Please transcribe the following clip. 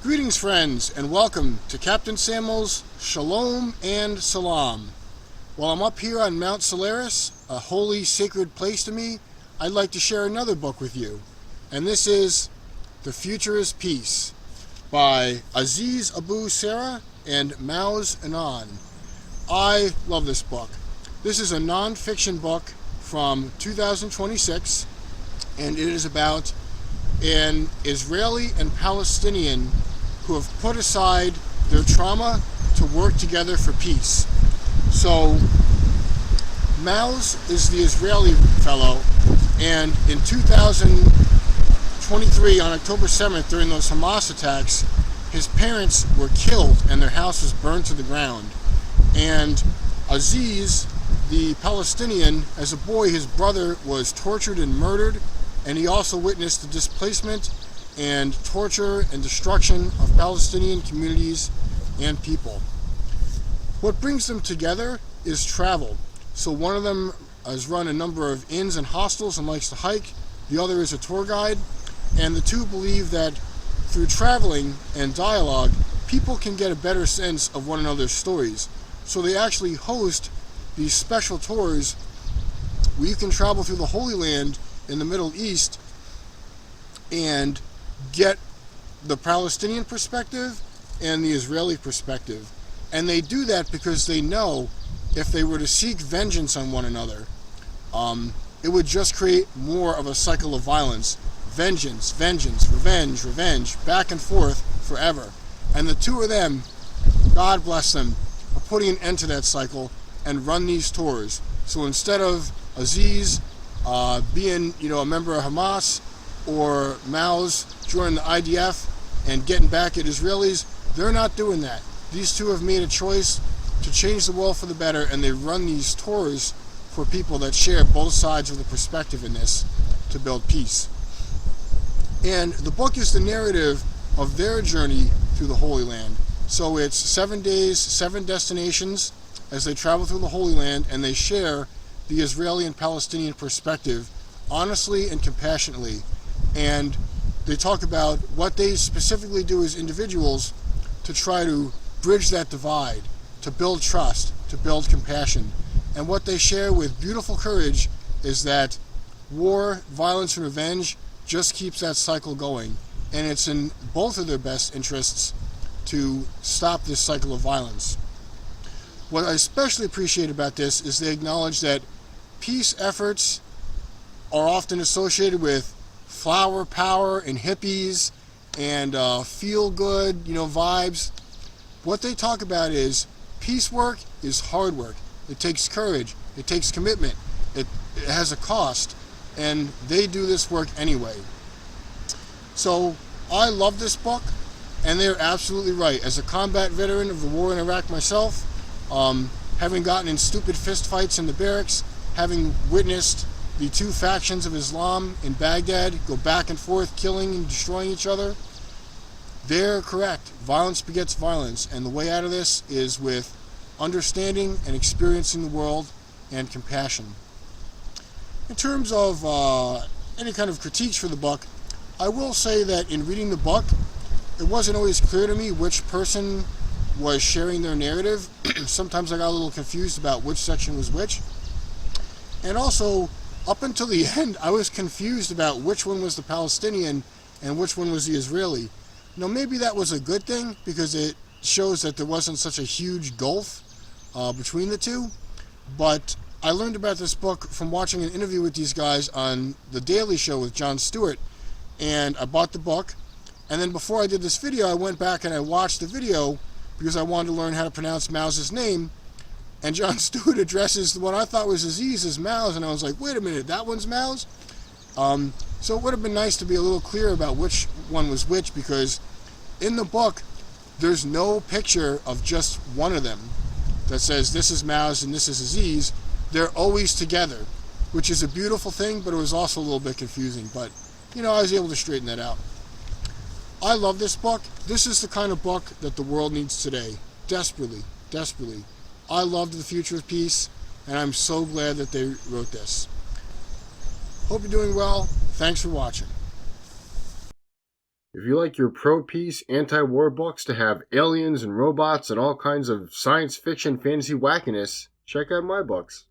Greetings, friends, and welcome to Captain Samuel's Shalom and Salam. While I'm up here on Mount Solaris, a holy, sacred place to me, I'd like to share another book with you. And this is The Future is Peace by Aziz Abu Sarah and Maoz. I love this book. This is a non-fiction book from 2026, and it is about an Israeli and Palestinian who have put aside their trauma to work together for peace. So Maoz is the Israeli fellow, and in 2023 on October 7th during those Hamas attacks, his parents were killed and their house was burned to the ground. And Aziz, the Palestinian, as a boy his brother was tortured and murdered, and he also witnessed the displacement and torture and destruction of Palestinian communities and people. What brings them together is travel. So one of them has run a number of inns and hostels and likes to hike. The other is a tour guide. And the two believe that through traveling and dialogue, people can get a better sense of one another's stories. So they actually host these special tours where you can travel through the Holy Land in the Middle East and get the Palestinian perspective and the Israeli perspective. And they do that because they know if they were to seek vengeance on one another, it would just create more of a cycle of violence. Vengeance, vengeance, revenge, revenge, back and forth forever. And the two of them, God bless them, are putting an end to that cycle and run these tours. So instead of Aziz being, a member of Hamas, or Maoz joining the IDF and getting back at Israelis, they're not doing that. These two have made a choice to change the world for the better, and they run these tours for people that share both sides of the perspective in this to build peace. And the book is the narrative of their journey through the Holy Land. So it's 7 days, 7 destinations as they travel through the Holy Land, and they share the Israeli and Palestinian perspective honestly and compassionately. And they talk about what they specifically do as individuals to try to bridge that divide, to build trust, to build compassion. And what they share with beautiful courage is that war, violence, and revenge just keeps that cycle going. And it's in both of their best interests to stop this cycle of violence. What I especially appreciate about this is they acknowledge that peace efforts are often associated with flower power and hippies and feel-good, vibes. What they talk about is peace work is hard work. It takes courage. It takes commitment. It has a cost. And they do this work anyway. So I love this book, and they're absolutely right. As a combat veteran of the war in Iraq myself, having gotten in stupid fistfights in the barracks, having witnessed the two factions of Islam in Baghdad go back and forth, killing and destroying each other, they're correct. Violence begets violence, and the way out of this is with understanding and experiencing the world and compassion. In terms of any kind of critiques for the book, I will say that in reading the book, it wasn't always clear to me which person was sharing their narrative. Sometimes I got a little confused about which section was which. And also, up until the end, I was confused about which one was the Palestinian and which one was the Israeli. Now, maybe that was a good thing because it shows that there wasn't such a huge gulf between the two. But I learned about this book from watching an interview with these guys on The Daily Show with Jon Stewart. And I bought the book. And then before I did this video, I went back and I watched the video because I wanted to learn how to pronounce Maoz's name. And Jon Stewart addresses what I thought was Aziz as Maoz, and I was like, wait a minute, that one's Maoz? So it would have been nice to be a little clear about which one was which, because in the book, there's no picture of just one of them that says this is Maoz and this is Aziz. They're always together, which is a beautiful thing, but it was also a little bit confusing. But, I was able to straighten that out. I love this book. This is the kind of book that the world needs today. Desperately, desperately. I loved The Future of Peace, and I'm so glad that they wrote this. Hope you're doing well. Thanks for watching. If you like your pro-peace, anti-war books to have aliens and robots and all kinds of science fiction fantasy wackiness, check out my books.